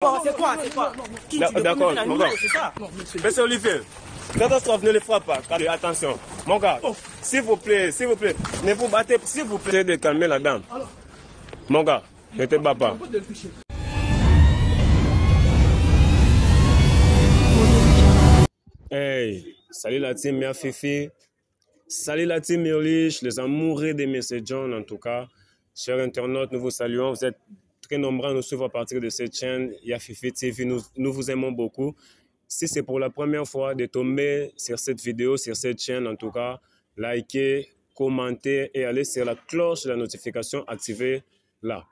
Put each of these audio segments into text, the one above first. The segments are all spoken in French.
C'est quoi? Qui D'accord, mon gars. c'est ça? Monsieur Olivier, catastrophe, ne le frappe pas. Attention. Mon gars, s'il vous plaît, ne vous battez pas, s'il vous plaît. Essayez de calmer la dame. Mon gars, ne te bats pas. Hey, salut la team Mia Fifi. Salut la team Mirlich, les amoureux de M. John en tout cas. Chers internautes, nous vous saluons. Vous êtes très nombreux à nous suivre à partir de cette chaîne Yafifi TV. Nous vous aimons beaucoup. Si c'est pour la première fois de tomber sur cette vidéo, sur cette chaîne en tout cas, likez, commentez et allez sur la cloche de la notification activée là.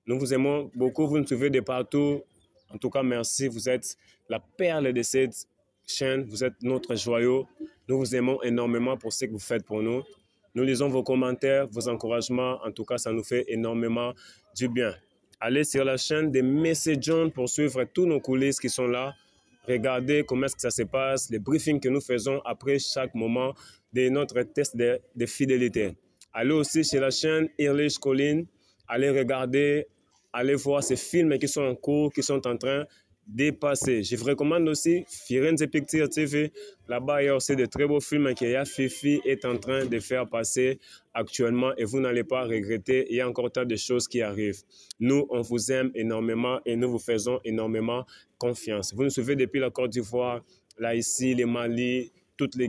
Nous vous aimons beaucoup, vous nous suivez de partout. En tout cas, merci. Vous êtes la perle de cette chaîne, vous êtes notre joyau. Nous vous aimons énormément pour ce que vous faites pour nous. Nous lisons vos commentaires, vos encouragements. En tout cas, ça nous fait énormément du bien. Allez sur la chaîne de M. John pour suivre tous nos coulisses qui sont là. Regardez comment est-ce que ça se passe, les briefings que nous faisons après chaque moment de notre test de fidélité. Allez aussi sur la chaîne Irlich Colline. Allez regarder, allez voir ces films qui sont en cours, qui sont en train de passer. Je vous recommande aussi Firenze Picture TV. Là-bas, il y a aussi de très beaux films que Yafifi est en train de faire passer actuellement et vous n'allez pas regretter. Il y a encore tant de choses qui arrivent. Nous, on vous aime énormément et nous vous faisons énormément confiance. Vous nous suivez depuis la Côte d'Ivoire, là ici, les Mali, toutes les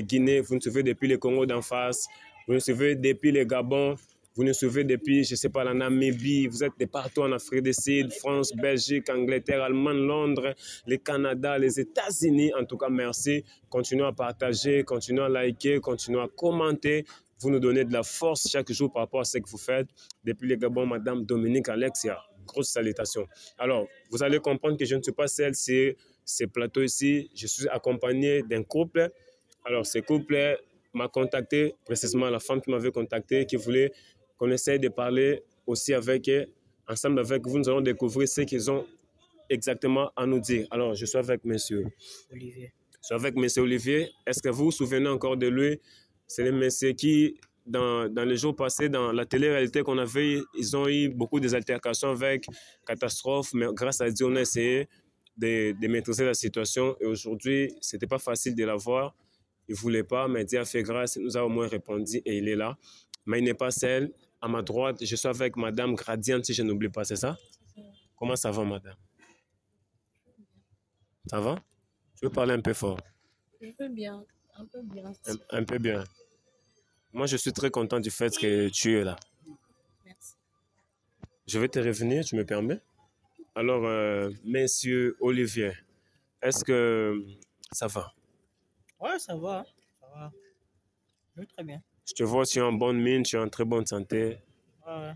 Guinées. Vous nous suivez depuis le Congo d'en face. Vous nous suivez depuis le Gabon. Vous nous suivez depuis, je ne sais pas, la Namibie, vous êtes de partout en Afrique du Sud, France, Belgique, Angleterre, Allemagne, Londres, le Canada, les États-Unis. En tout cas, merci. Continuez à partager, continuez à liker, continuez à commenter. Vous nous donnez de la force chaque jour par rapport à ce que vous faites. Depuis le Gabon, Madame Dominique Alexia, grosse salutation. Alors, vous allez comprendre que je ne suis pas seul sur ces plateaux ici. Je suis accompagné d'un couple. Alors, ce couple m'a contacté, précisément la femme qui m'avait contacté, qui voulait qu'on essaye de parler aussi avec eux. Ensemble avec vous, nous allons découvrir ce qu'ils ont exactement à nous dire. Alors, je suis avec monsieur Olivier. Je suis avec monsieur Olivier. Est-ce que vous vous souvenez encore de lui? C'est le monsieur qui, dans les jours passés, dans la télé-réalité qu'on avait, ils ont eu beaucoup d'altercations avec Catastrophe, mais grâce à Dieu, on a essayé de maîtriser la situation. Et aujourd'hui, ce n'était pas facile de l'avoir. Il ne voulait pas, mais Dieu a fait grâce, il nous a au moins répondu et il est là. Mais il n'est pas seul. À ma droite, je suis avec Madame Gradiente, si je n'oublie pas, c'est ça? Comment ça va, Madame? Ça va? Je veux parler un peu fort. Je veux bien, un peu bien. Un peu bien. Moi, je suis très content du fait que tu es là. Merci. Je vais te revenir, tu me permets? Alors, Monsieur Olivier, est-ce que ça va? Ouais, ça va. Ça va. Je vais très bien. Je te vois, tu es en bonne mine, tu es en très bonne santé. Ouais.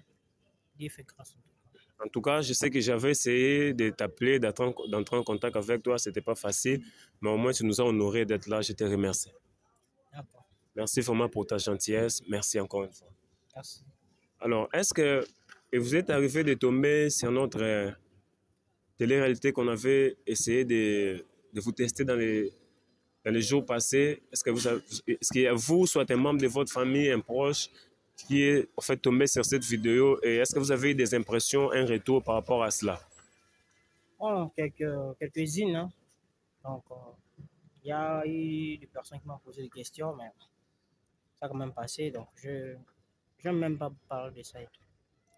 Dieu fait grâce. En tout cas, je sais que j'avais essayé de t'appeler, d'entrer en contact avec toi. Ce n'était pas facile, mais au moins tu nous as honoré d'être là. Je te remercie. D'accord. Merci vraiment pour ta gentillesse. Merci encore une fois. Merci. Alors, est-ce que vous êtes arrivé de tomber sur notre télé-réalité qu'on avait essayé de vous tester dans les jours passés? Est-ce qu'il y a vous, soit un membre de votre famille, un proche, qui est en fait tombé sur cette vidéo et est-ce que vous avez eu des impressions, un retour par rapport à cela? Oh, quelques-unes. Hein. Donc, il y a eu des personnes qui m'ont posé des questions, mais ça a quand même passé. Donc, je n'aime même pas parler de ça et tout.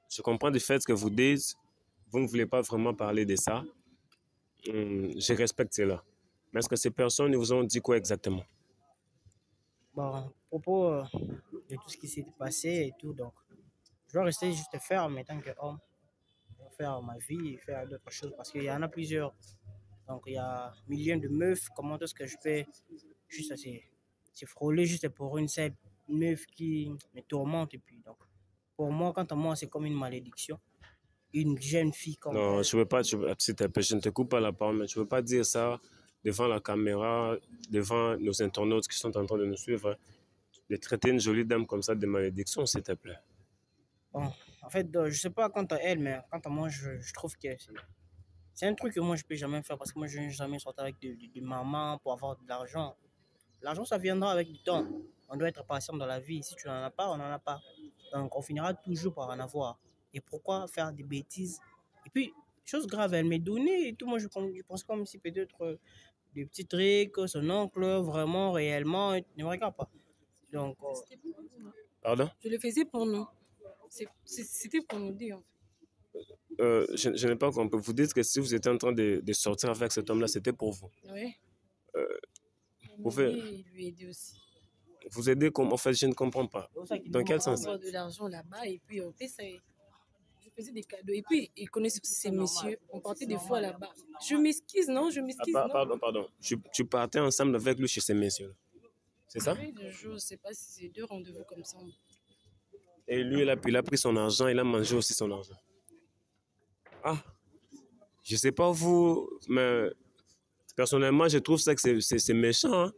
Je comprends du fait que vous dites, vous ne voulez pas vraiment parler de ça. Je respecte cela. Mais est-ce que ces personnes vous ont dit quoi exactement? Bon, à propos de tout ce qui s'est passé et tout, donc, je dois rester juste ferme en tant qu'homme. Je dois faire ma vie et faire d'autres choses parce qu'il y en a plusieurs. Donc, il y a millions de meufs. Comment est-ce que je peux juste se frôler juste pour une seule meuf qui me tourmente? Et puis, donc, pour moi, quant à moi, c'est comme une malédiction. Une jeune fille comme Non, elle. je ne veux pas, je ne te coupe pas la parole, mais je ne veux pas dire ça devant la caméra, devant nos internautes qui sont en train de nous suivre. De traiter une jolie dame comme ça de malédiction, s'il te plaît. Bon, en fait, je ne sais pas quant à elle, mais quant à moi, je trouve que c'est un truc que moi, je ne peux jamais faire parce que moi, je n'ai jamais sorti avec de maman pour avoir de l'argent. L'argent, ça viendra avec du temps. On doit être patient dans la vie. Si tu n'en as pas, on n'en a pas. Donc, on finira toujours par en avoir. Et pourquoi faire des bêtises? Et puis, chose grave, elle m'est donnée et tout. Moi, je pense comme si peut-être des petits trucs, son oncle, vraiment, réellement, ne me regarde pas. Donc, C'était pour nous, hein. Pardon? Je le faisais pour nous. C'était pour nous deux, en fait. Je n'ai pas compris. Vous dites que si vous étiez en train de sortir avec cet homme-là, c'était pour vous. Oui. Vous pouvez Et lui aider aussi. vous aider comme... En fait, je ne comprends pas. c'est pour ça qu'il Dans quel On sens? sort de l'argent là-bas et puis on fait ça. Je faisais des cadeaux. Et puis, ils connaissent aussi ces messieurs. On partait des fois là-bas. Je m'excuse, non? Je Ah, m'excuse, non? pardon. Tu partais ensemble avec lui chez ces messieurs. C'est ça? Oui, de jour, je ne sais pas si c'est deux rendez-vous comme ça. Et lui, il a pris son argent, il a mangé aussi son argent. Ah, je sais pas vous, mais personnellement, je trouve ça que c'est méchant. Hein.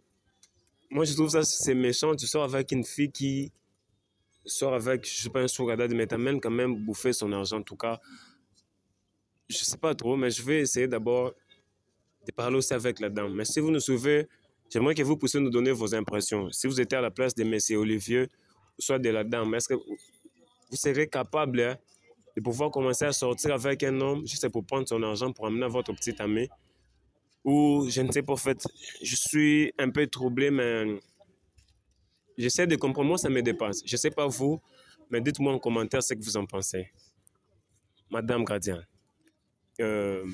Moi, je trouve ça c'est méchant. Tu sors avec une fille qui sort avec, je sais pas, un sourada, mais t'amènes quand même bouffer son argent. En tout cas, je sais pas trop, mais je vais essayer d'abord de parler aussi avec la dame. Mais si vous nous suivez, j'aimerais que vous puissiez nous donner vos impressions. Si vous étiez à la place de M. Olivier, soit de la dame, est-ce que vous serez capable hein, de pouvoir commencer à sortir avec un homme juste pour prendre son argent pour amener à votre petite amie? Ou je ne sais pas, en fait, je suis un peu troublé, mais j'essaie de comprendre. Moi, ça me dépasse. Je ne sais pas vous, mais dites-moi en commentaire ce que vous en pensez. Madame Gradien, euh,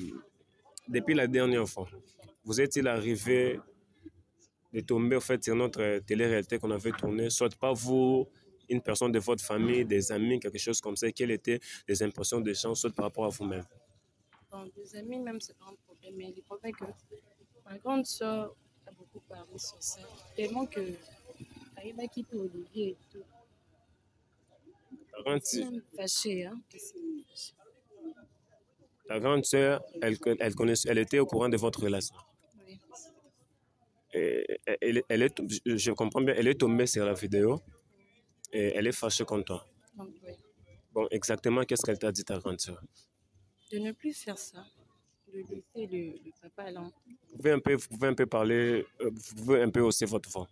depuis la dernière fois, vous êtes-il arrivé de tomber en fait, sur notre télé-réalité qu'on avait tournée, soit pas vous, une personne de votre famille, des amis, quelque chose comme ça, quelles étaient les impressions des gens, soit par rapport à vous-même? Bon, des amis, même, c'est pas un problème. Mais le problème est que ma grande soeur a beaucoup parlé sur ça. Tellement que elle a quitté Olivier et tout. C'est même fâché, hein. Ta grande sœur, elle était au courant de votre relation. Oui. Et je comprends bien, elle est tombée sur la vidéo et elle est fâchée contre toi. Donc, oui. Bon, exactement, qu'est-ce qu'elle t'a dit, ta grande sœur? De ne plus faire ça. De laisser le papa là. Vous pouvez un peu parler, vous pouvez un peu hausser votre voix.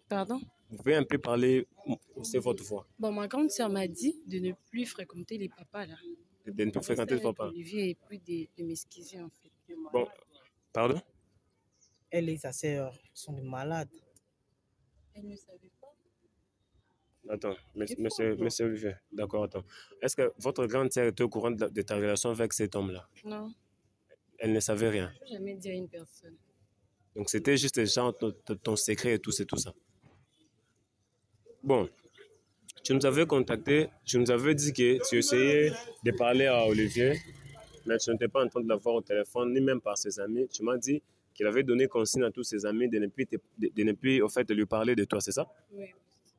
Pardon? Vous pouvez un peu parler, hausser votre voix. Bon, ma grande sœur m'a dit de ne plus fréquenter les papas là. De ne plus fréquenter le papa. Olivier et puis de m'excuser en fait. Bon, pardon? elle et sa sœur sont des malades. Elle ne savait pas. Attends, monsieur Olivier, d'accord, attends. Est-ce que votre grande sœur était au courant de ta relation avec cet homme-là? Non, Elle ne savait rien. je ne peux jamais dire à une personne. Donc c'était juste genre ton secret et tout, c'est tout ça. Bon, tu nous avais contacté, tu nous avais dit que tu essayais de parler à Olivier, mais tu n'étais pas en train de l'avoir au téléphone, ni même par ses amis. Tu m'as dit qu'il avait donné consigne à tous ses amis de ne plus au fait, lui parler de toi, c'est ça? Oui.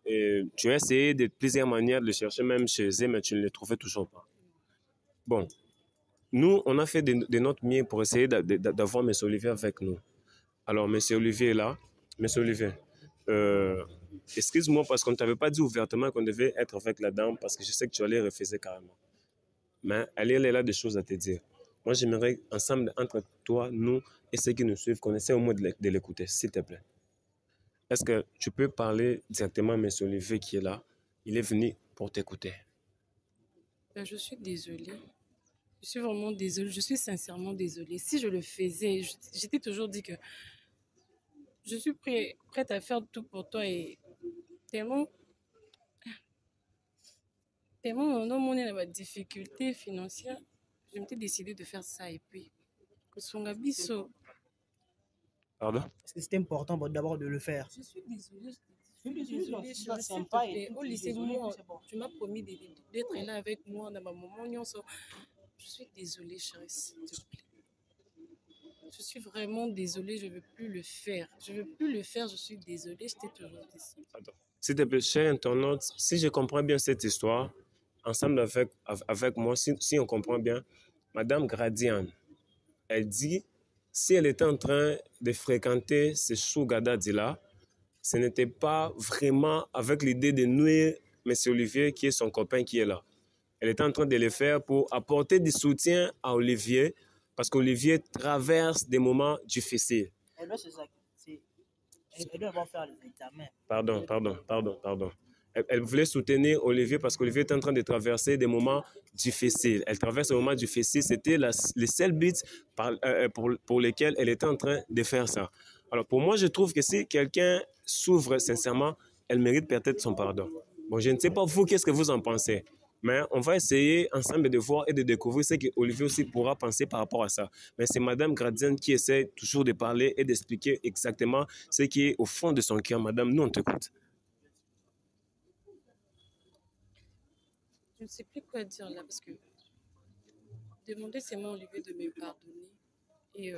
Et tu as essayé de plusieurs manières de le chercher, même chez eux, mais tu ne le trouvais toujours pas. Bon, nous, on a fait de notre mieux pour essayer d'avoir M. Olivier avec nous. Alors, M. Olivier est là. M. Olivier, excuse-moi parce qu'on ne t'avait pas dit ouvertement qu'on devait être avec la dame parce que je sais que tu allais refuser carrément. Mais elle est là des choses à te dire. Moi, j'aimerais ensemble, entre toi, nous et ceux qui nous suivent, qu'on essaie au moins de l'écouter, s'il te plaît. Est-ce que tu peux parler directement à M. Olivier qui est là? Il est venu pour t'écouter. Je suis désolée. Je suis vraiment désolée. Je suis sincèrement désolée. Si je le faisais, j'étais toujours dit que je suis prête à faire tout pour toi et tellement mon homme on est dans ma difficulté financière, je m'étais décidé de faire ça et puis Songabiso. Pardon? Parce que c'est important d'abord de le faire. Je suis désolée. Désolée, Je suis sympa désolée. et Au lycée, désolée, moi, c'est bon. tu m'as promis d'être là avec moi dans ma moment. Je suis désolée, chérie, s'il te plaît. Je suis vraiment désolée, je ne veux plus le faire. Je ne veux plus le faire, je suis désolée, je t'ai toujours dit ça. Attends. S'il te plaît, cher internaute, si je comprends bien cette histoire, ensemble avec moi, si on comprend bien, Madame Gradian, elle dit, si elle était en train de fréquenter ce sugar daddy-là, ce n'était pas vraiment avec l'idée de nuire M. Olivier, qui est son copain qui est là. Elle était en train de le faire pour apporter du soutien à Olivier, parce qu'Olivier traverse des moments difficiles. Elle doit se sacrifier. Elle doit d'abord faire les examens. Pardon. Elle voulait soutenir Olivier parce qu'Olivier était en train de traverser des moments difficiles. Elle traverse des moments difficiles. C'était les seuls buts pour lesquels elle était en train de faire ça. Alors pour moi, je trouve que si quelqu'un s'ouvre sincèrement, elle mérite peut-être son pardon. Bon, je ne sais pas vous, qu'est-ce que vous en pensez? Mais on va essayer ensemble de voir et de découvrir ce que Olivier aussi pourra penser par rapport à ça. Mais c'est Madame Gradienne qui essaie toujours de parler et d'expliquer exactement ce qui est au fond de son cœur. Madame, nous, on t'écoute. Je ne sais plus quoi dire là parce que demander seulement à Olivier de me pardonner. Et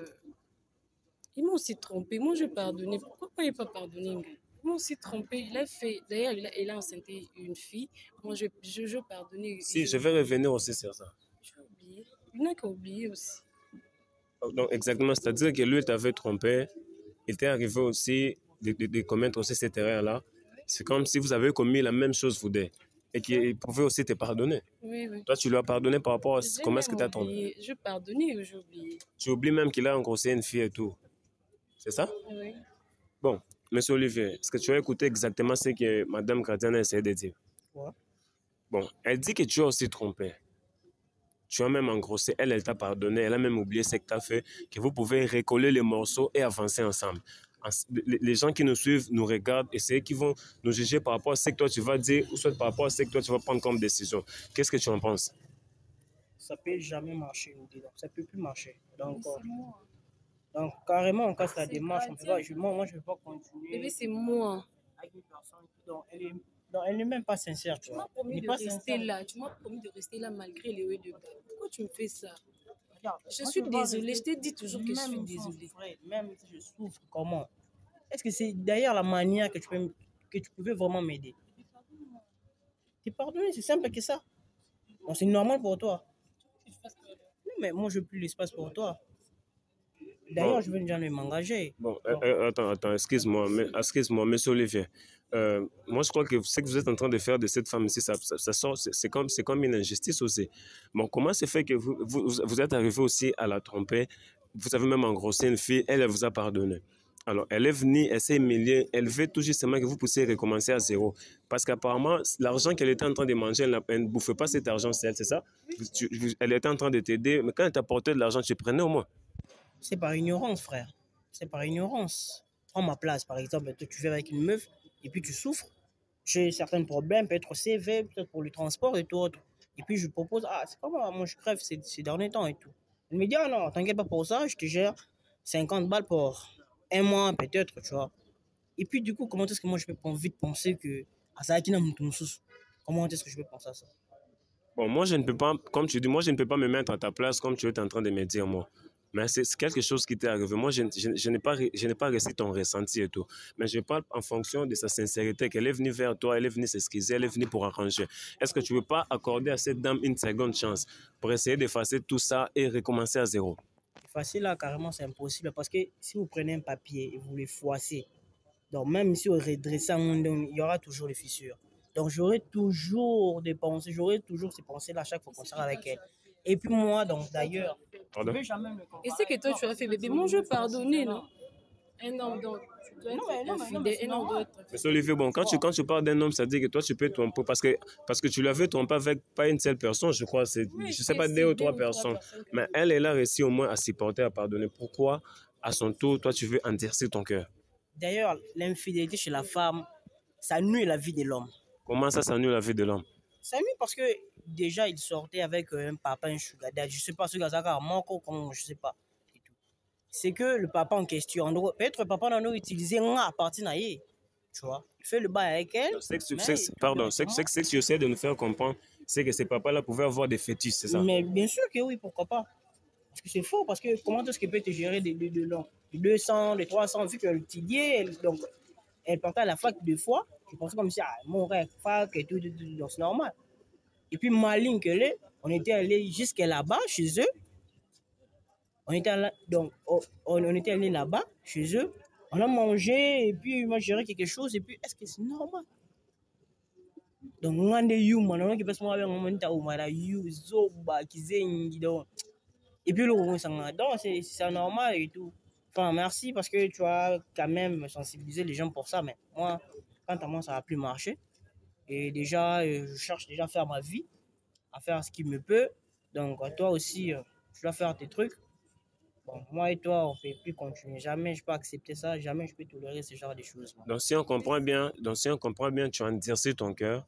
ils m'ont aussi trompé. Moi, je pardonnais. Pourquoi il n'est pas pardonné? Ils m'ont aussi trompé. Il a fait. D'ailleurs, il a enceinté une fille. Moi, je pardonnais. Si, je vais revenir aussi sur ça. J'ai oublié. Il n'a qu'à oublier aussi. Donc, exactement, c'est-à-dire que lui, il t'avait trompé. Il t'est arrivé aussi de commettre aussi cette erreur-là. C'est comme si vous avez commis la même chose, vous deux. Et qu'il pouvait aussi te pardonner. Oui, oui. Toi, tu lui as pardonné par rapport à comment est-ce que tu as tombé. Je pardonnais ou j'ai oublié. Tu oublies même qu'il a engrossé une fille et tout. C'est ça? Oui. Bon, monsieur Olivier, est-ce que tu as écouté exactement ce que Mme Gradienne a essayé de dire? Ouais. Bon, elle dit que tu as aussi trompé. Tu as même engrossé. Elle t'a pardonné. Elle a même oublié ce que tu as fait, que vous pouvez recoller les morceaux et avancer ensemble. Les gens qui nous suivent nous regardent et c'est eux qui vont nous juger par rapport à ce que toi tu vas dire ou soit par rapport à ce que toi tu vas prendre comme décision. Qu'est-ce que tu en penses? Ça ne peut jamais marcher, donc ça ne peut plus marcher. Donc carrément, on casse la démarche. Moi, je ne vais pas continuer. Bébé, c'est moi. Avec une personne elle n'est même pas sincère. Tu m'as promis de rester là. Tu m'as promis de rester là malgré les hauts de bas. Pourquoi tu me fais ça? Regarde, je suis désolée. Je t'ai dit toujours que je suis désolée. Même si je souffre, comment? Est-ce que c'est d'ailleurs la manière que tu pouvais vraiment m'aider? T'es pardonné, c'est simple que ça. Bon, c'est normal pour toi. Non, mais moi, je n'ai plus l'espace pour toi. D'ailleurs, bon, je vais jamais m'engager. Bon, attends, excuse-moi, monsieur Olivier. Moi, je crois que ce que vous êtes en train de faire de cette femme ici, c'est comme une injustice aussi. Bon, comment c'est fait que vous êtes arrivé aussi à la tromper? Vous avez même engrossé une fille, elle vous a pardonné. Alors, elle est venue, elle s'est humiliée, elle veut tout justement que vous puissiez recommencer à zéro. Parce qu'apparemment, l'argent qu'elle était en train de manger, elle ne bouffait pas cet argent, c'est elle, c'est ça? Elle était en train de t'aider, mais quand elle t'apportait de l'argent, tu prenais au moins. C'est par ignorance, frère. C'est par ignorance. Prends ma place, par exemple. Toi, tu viens avec une meuf et puis tu souffres. J'ai certains problèmes, peut-être CV, peut-être pour le transport et tout autre. Et puis je propose, c'est pas moi je crève ces derniers temps et tout. Elle me dit, non, t'inquiète pas pour ça, je te gère 50 balles pour un mois peut-être, tu vois. Et puis du coup, comment est-ce que moi je peux vite penser que comment est-ce que je peux penser à ça? Bon, moi je ne peux pas, comme tu dis, moi je ne peux pas me mettre à ta place comme tu es en train de me dire moi. Mais c'est quelque chose qui t'est arrivé. Moi, je n'ai pas reçu ton ressenti et tout. Mais je parle en fonction de sa sincérité, qu'elle est venue vers toi, elle est venue s'excuser, elle est venue pour arranger. Est-ce que tu ne veux pas accorder à cette dame une seconde chance pour essayer d'effacer tout ça et recommencer à zéro? Effacer là, carrément, c'est impossible. Parce que si vous prenez un papier et vous le froissez, donc même si vous redressez un monde, il y aura toujours des fissures. Donc j'aurai toujours des pensées, j'aurai toujours ces pensées-là à chaque fois qu'on sera avec elle. Et puis moi, donc d'ailleurs, je ne vais jamais me comparer. Et c'est que toi tu as fait, bébé, moi je pardonne, non? Un homme, donc, tu dois être infidèle, un homme doit être infidèle. Monsieur Olivier, bon, quand tu parles d'un homme, ça dit que toi tu peux tromper parce que tu l'avais trompé avec pas une seule personne, je crois, Oui, je sais pas, 2 ou 3 personnes. Mais elle a réussi au moins à supporter, à pardonner. Pourquoi, à son tour, toi tu veux endurcir ton cœur? D'ailleurs, l'infidélité chez la femme, ça nuit la vie de l'homme. Comment ça nuit la vie de l'homme? Ça nuit parce que déjà, il sortait avec un papa, un sugar daddy. Je ne sais pas ce gars a manqué, comment, je ne sais pas. C'est que le papa en question, peut-être le papa n'a pas utilisé à partir de tu vois. Il fait le bail avec elle. Pardon, ce que tu essaies de nous faire comprendre, c'est que ces papas-là pouvaient avoir des fétiches, c'est ça? Mais bien sûr que oui, pourquoi pas. Parce que c'est faux, parce que comment est-ce qu'il peut te gérer des 200, des 300, vu que le tidier, donc elle partait à la fac 2 fois. Je pensais comme si, mon rêve, fac et tout, donc c'est normal. Et puis, maligne qu'elle est, on était allé jusqu'à là-bas, chez eux. On était allé là-bas, chez eux. On a mangé, et puis, moi, j'ai géré quelque chose, et puis, est-ce que c'est normal? Donc, on a des you, man, on a qui passe moi avec un moment, on a you, zoba, qui zengi, donc. Et puis, donc, c'est normal et tout. Enfin, merci parce que tu as quand même sensibilisé les gens pour ça, mais moi, quant à moi, ça va plus marcher. Et déjà, je cherche déjà à faire ma vie, à faire ce qu'il me peut. Donc, toi aussi, tu dois faire tes trucs. Bon, moi et toi, on ne peut plus continuer. Jamais je peux accepter ça. Jamais je peux tolérer ce genre de choses. Moi. Donc, si on comprend bien, tu endurcis ton cœur,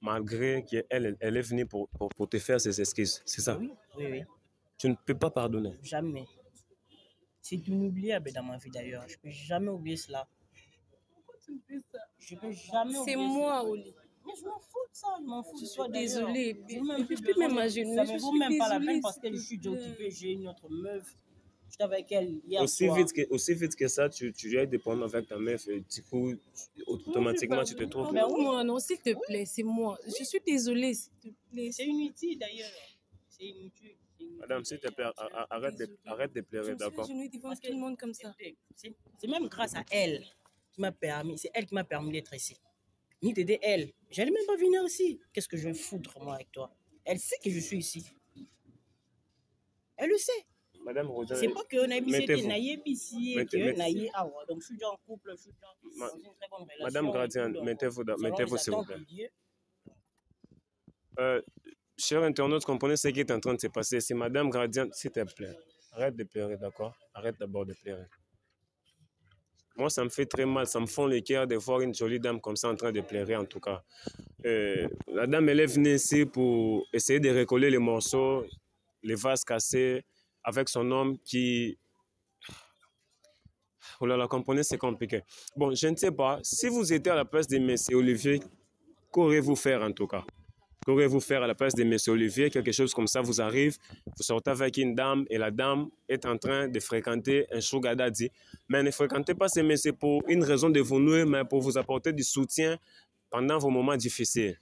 malgré qu'elle est venue pour te faire ses excuses. C'est ça? Oui, oui, oui. Tu ne peux pas pardonner. Jamais. C'est inoubliable dans ma vie d'ailleurs. Je ne peux jamais oublier cela. Pourquoi tu me fais ça? Je ne peux jamais oublier C'est cela. moi, Oli. Mais je m'en fous de ça, je m'en fous Je de suis toi. désolée. Je Je peux même m'agenouiller. Ça Je ne vaut suis même pas la peine désolée. parce que je suis déjà s'il te plaît. occupé. J'ai une autre meuf. J'étais avec elle hier Aussi soir. vite que ça, tu es dépendant avec ta meuf et du coup, automatiquement, tu te trouves. Ben oui. Moi, non, s'il te plaît, c'est moi. Je suis désolée, s'il te plaît. C'est inutile d'ailleurs. C'est inutile. Madame, s'il te plaît, arrête de pleurer, d'accord? Je me suis devant tout le monde comme ça. C'est même grâce à elle qui m'a permis, c'est elle qui m'a permis d'être ici. Ni t'aider elle. J'allais même pas venir ici. Qu'est-ce que je vais foutre moi avec toi? Elle sait que je suis ici. Elle le sait. Madame Rosa, C'est pas qu'on a ici, mettez-vous. Donc je suis déjà en couple, je suis déjà dans une très bonne relation. Madame Gradian, Donc, mettez-vous selon s'il vous les plaît. attentes de Dieu, Chers internautes, comprenez ce qui est en train de se passer. C'est Madame Gradian, s'il te plaît, arrête de pleurer, d'accord? Arrête d'abord de pleurer. Moi, ça me fait très mal, ça me fend le cœur de voir une jolie dame comme ça en train de pleurer, en tout cas. La dame, elle est venue ici pour essayer de recoller les morceaux, les vases cassés, avec son homme qui... Oh là là, comprenez, c'est compliqué. Bon, je ne sais pas, si vous étiez à la place de M. Olivier, qu'aurez-vous faire en tout cas? Qu'aurez-vous faire à la place de M. Olivier? Quelque chose comme ça vous arrive, vous sortez avec une dame et la dame est en train de fréquenter un sugar daddy. Mais ne fréquentez pas ce monsieur pour une raison de vous nouer, mais pour vous apporter du soutien pendant vos moments difficiles.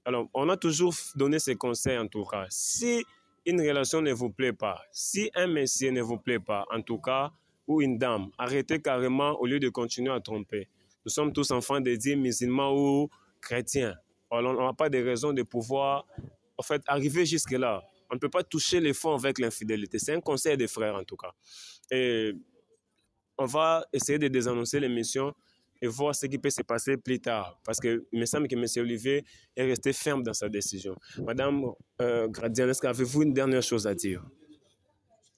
Alors, on a toujours donné ces conseils en tout cas. Si une relation ne vous plaît pas, si un monsieur ne vous plaît pas, en tout cas, ou une dame, arrêtez carrément au lieu de continuer à tromper. Nous sommes tous enfants de Dieu, musulmans ou chrétiens. Alors, on n'a pas de raison de pouvoir en fait, arriver jusque-là. On ne peut pas toucher les fonds avec l'infidélité. C'est un conseil des frères en tout cas. Et on va essayer de désannoncer l'émission et voir ce qui peut se passer plus tard. Parce qu'il me semble que M. Olivier est resté ferme dans sa décision. Madame Gradian, est-ce qu'avez-vous une dernière chose à dire?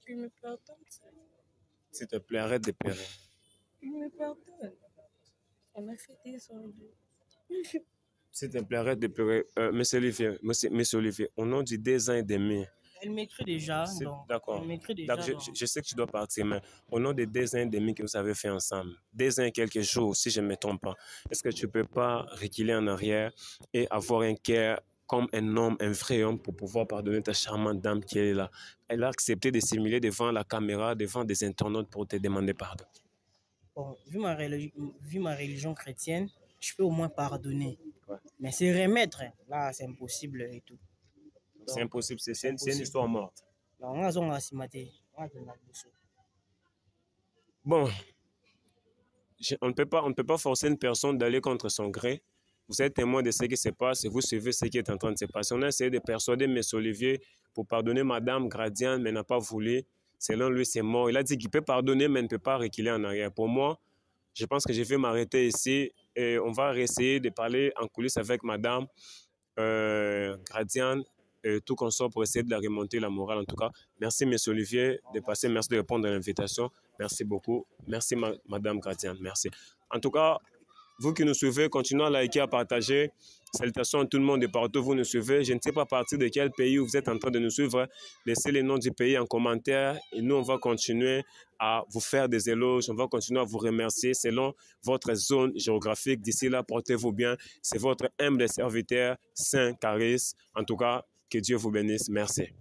Tu me pardonnes. S'il te plaît, arrête de pleurer. Tu me pardonnes. On a fait des ordres. S'il te plaît, arrête de pleurer. Monsieur Olivier, au nom du 2 ans et demi. elle m'écrit déjà. D'accord. Elle m'écrit déjà. Je sais que tu dois partir, mais au nom des 2 ans et demi que vous avez fait ensemble, 2 ans et quelques jours, si je ne me trompe pas, est-ce que tu ne peux pas reculer en arrière et avoir un cœur comme un homme, un vrai homme, pour pouvoir pardonner ta charmante dame qui est là? Elle a accepté de s'humilier devant la caméra, devant des internautes pour te demander pardon. Bon, vu ma religion chrétienne, je peux au moins pardonner. Ouais. Mais c'est remettre, là, c'est impossible et tout. C'est impossible, c'est une histoire morte. Bon, on ne peut pas forcer une personne d'aller contre son gré. Vous êtes témoin de ce qui se passe et vous suivez ce qui est en train de se passer. On a essayé de persuader M. Olivier pour pardonner Mme Gradian, mais n'a pas voulu. Selon lui, c'est mort. Il a dit qu'il peut pardonner, mais ne peut pas reculer en arrière. Pour moi, je pense que je vais m'arrêter ici et on va essayer de parler en coulisses avec Mme Gradian et tout consort pour essayer de la remonter la morale en tout cas. Merci M. Olivier de passer, merci de répondre à l'invitation. Merci beaucoup. Merci Mme Gradian, merci. En tout cas, vous qui nous suivez, continuez à liker, à partager. Salutations à tout le monde de partout où vous nous suivez. Je ne sais pas à partir de quel pays vous êtes en train de nous suivre. Laissez les noms du pays en commentaire et nous, on va continuer à vous faire des éloges. On va continuer à vous remercier selon votre zone géographique. D'ici là, portez-vous bien. C'est votre humble serviteur, Saint Caris. En tout cas, que Dieu vous bénisse. Merci.